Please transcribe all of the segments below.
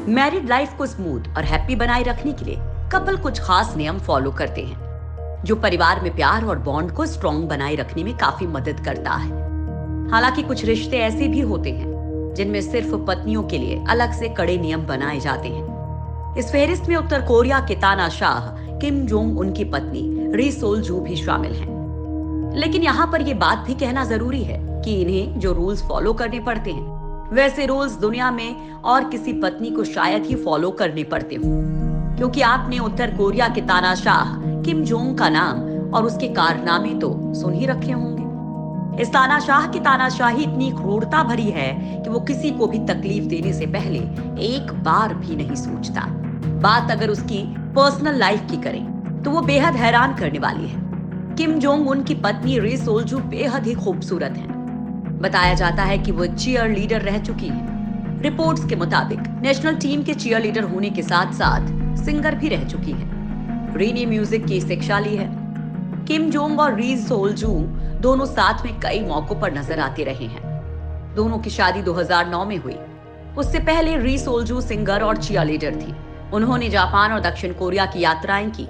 Married life को smooth और happy बनाए रखने के लिए कपल कुछ खास नियम फॉलो करते हैं जो परिवार में प्यार और बॉन्ड को स्ट्रॉन्ग बनाए रखने में काफी मदद करता है। हालांकि कुछ रिश्ते ऐसे भी होते हैं जिनमें सिर्फ पत्नियों के लिए अलग से कड़े नियम बनाए जाते हैं। इस फहरिस्त में उत्तर कोरिया के तानाशाह किम जोंग उन की पत्नी री सोल जू भी शामिल हैं। लेकिन यहाँ पर यह बात भी कहना जरूरी है कि इन्हें जो रूल्स फॉलो करने पड़ते हैं वैसे रूल्स दुनिया में और किसी पत्नी को शायद ही फॉलो करने पड़ते हो, क्योंकि आपने उत्तर कोरिया के तानाशाह किम जोंग का नाम और उसके कारनामे तो सुन ही रखे होंगे। इस तानाशाह की तानाशाही इतनी क्रूरता भरी है कि वो किसी को भी तकलीफ देने से पहले एक बार भी नहीं सोचता। बात अगर उसकी पर्सनल लाइफ की करें तो वो बेहद हैरान करने वाली है। किम जोंग उन की पत्नी री सोल जू बेहद ही खूबसूरत है। बताया जाता है कि वो चीयर लीडर रह चुकी है। रिपोर्ट्स के मुताबिक नेशनल टीम के चीयर लीडर होने के साथ साथ सिंगर भी रह चुकी है। री ने म्यूजिक की शिक्षा ली है। किम जोंग और री सोल जू दोनों साथ में कई मौकों पर नजर आते रहे हैं। दोनों की शादी 2009 में हुई। उससे पहले री सोल जू सिंगर और चीयर लीडर थी। उन्होंने जापान और दक्षिण कोरिया की यात्राएं की।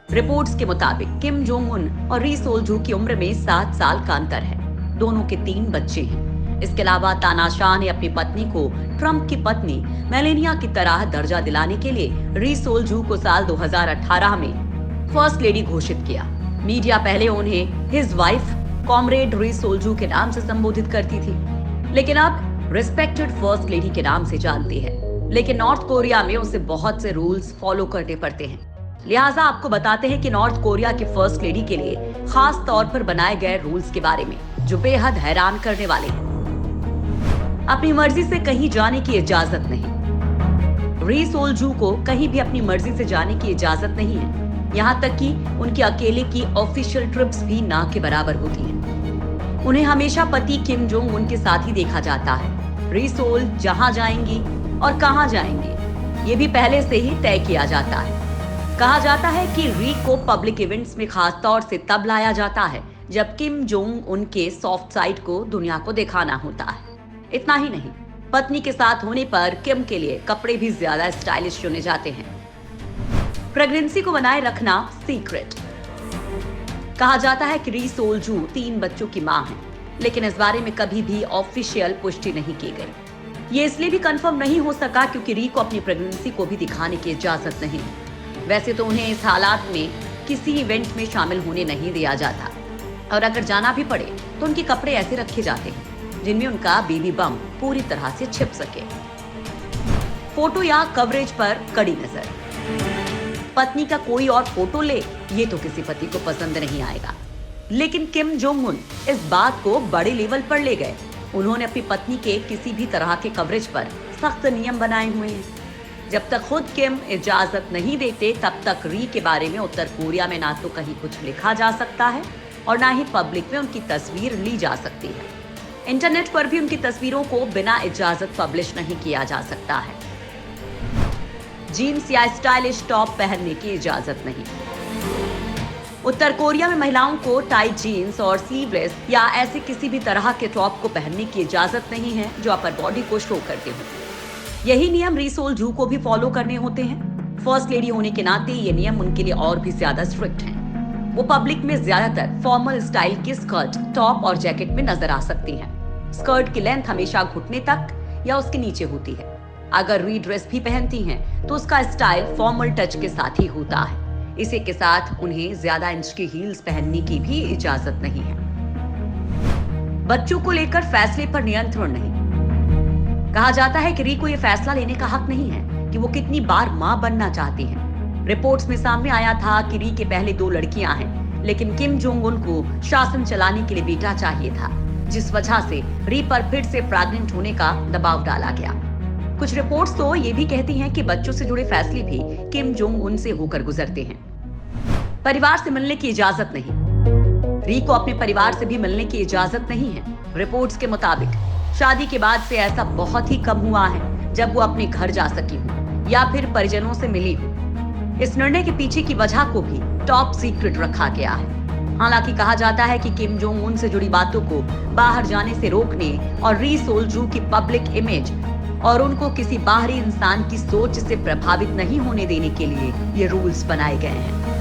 रिपोर्ट्स के मुताबिक किम जोंग उन और री सोल जू की उम्र में 7 साल का अंतर है। दोनों के 3 बच्चे हैं। इसके अलावा तानाशाह ने अपनी पत्नी को ट्रंप की पत्नी मेलेनिया की तरह दर्जा दिलाने के लिए री सोल जू को साल 2018 में फर्स्ट लेडी घोषित किया। मीडिया पहले उन्हें हिज वाइफ कॉमरेड री सोल जू के नाम से संबोधित करती थी, लेकिन अब रिस्पेक्टेड फर्स्ट लेडी के नाम से जानती है। लेकिन नॉर्थ कोरिया में उसे बहुत से रूल्स फॉलो करने पड़ते हैं। लिहाजा आपको बताते हैं कि नॉर्थ कोरिया की फर्स्ट लेडी के लिए खास तौर पर बनाए गए रूल्स के बारे में, जो बेहद हैरान करने वाले हैं। अपनी मर्जी से कहीं जाने की इजाजत नहीं। री सोल जू को कहीं भी अपनी मर्जी से जाने की इजाजत नहीं है। यहाँ तक कि उनकी अकेले की ऑफिशियल ट्रिप्स भी ना के बराबर होती हैं। उन्हें हमेशा पति किम जोंग उनके साथ ही देखा जाता है। री सोल जहाँ जाएंगी और कहाँ जाएंगी ये भी पहले से ही तय किया जाता है। कहा जाता है कि री को पब्लिक इवेंट्स में खास तौर से तब लाया जाता है जब किम जोंग उनके सॉफ्ट साइड को दुनिया को दिखाना होता है। इतना ही नहीं, पत्नी के साथ होने पर किम के लिए कपड़े भी ज्यादा स्टाइलिश चुने जाते हैं। प्रेगनेंसी को बनाए रखना सीक्रेट। कहा जाता है कि री सोल जू 3 बच्चों की मां है, लेकिन इस बारे में कभी भी ऑफिशियल पुष्टि नहीं की गई। ये इसलिए भी कंफर्म नहीं हो सका क्योंकि री को अपनी प्रेगनेंसी को भी दिखाने की इजाजत नहीं। वैसे तो उन्हें इस हालात में किसी इवेंट में शामिल होने नहीं दिया जाता, और अगर जाना भी पड़े तो उनके कपड़े ऐसे रखे जाते हैं जिनमें उनका बेबी बम पूरी तरह से छिप सके। फोटो या कवरेज पर कड़ी नजर। पत्नी का कोई और फोटो ले ये तो किसी पति को पसंद नहीं आएगा, लेकिन किम जोंग उन इस बात को बड़े लेवल पर ले गए। उन्होंने अपनी पत्नी के किसी भी तरह के कवरेज पर सख्त नियम बनाए हुए हैं। जब तक खुद किम इजाजत नहीं देते तब तक री के बारे में उत्तर कोरिया में ना तो कहीं कुछ लिखा जा सकता है और ना ही पब्लिक में उनकी तस्वीर ली जा सकती है। इंटरनेट पर भी उनकी तस्वीरों को बिना इजाजत पब्लिश नहीं किया जा सकता है। जीन्स या स्टाइलिश टॉप पहनने की इजाजत नहीं। उत्तर कोरिया में महिलाओं को टाइट जीन्स और स्लीवलेस या ऐसे किसी भी तरह के टॉप को पहनने की इजाजत नहीं है जो अपर बॉडी को शो करते हो। यही नियम री सोल जू को भी फॉलो करने होते हैं। फर्स्ट लेडी होने के नाते ये नियम उनके लिए और भी ज्यादा स्ट्रिक्ट हैं। वो पब्लिक में ज्यादातर फॉर्मल स्टाइल की स्कर्ट, टॉप और जैकेट में नजर आ सकती हैं। स्कर्ट की लेंथ हमेशा घुटने तक या उसके नीचे होती है। अगर री ड्रेस भी पहनती हैं, तो उसका स्टाइल फॉर्मल टच के साथ ही होता है। इसी के साथ उन्हें ज्यादा इंच की हील्स पहनने की भी इजाजत नहीं है। बच्चों को लेकर फैसले पर नियंत्रण नहीं। कहा जाता है कि री को यह फैसला लेने का हक नहीं है कि वो कितनी बार मां बनना चाहती है। रिपोर्ट्स में सामने आया था कि री के पहले 2 लड़कियां हैं, लेकिन किम जोंग उन को शासन चलाने के लिए बेटा चाहिए था, जिस वजह से री पर फिर से प्रेग्नेंट होने का दबाव डाला गया। कुछ रिपोर्ट्स तो ये भी कहती हैं कि बच्चों से जुड़े फैसले भी किम जोंग उन से होकर गुजरते हैं। परिवार से मिलने की इजाजत नहीं। री को अपने परिवार से भी मिलने की इजाजत नहीं है। रिपोर्ट्स के मुताबिक शादी के बाद से ऐसा बहुत ही कम हुआ है जब वो अपने घर जा सकी हो या फिर परिजनों से मिली हो। इस निर्णय के पीछे की वजह को भी टॉप सीक्रेट रखा गया है। हालांकि कहा जाता है कि किम जोंग उन से जुड़ी बातों को बाहर जाने से रोकने और री सोल जू की पब्लिक इमेज और उनको किसी बाहरी इंसान की सोच से प्रभावित नहीं होने देने के लिए ये रूल्स बनाए गए हैं।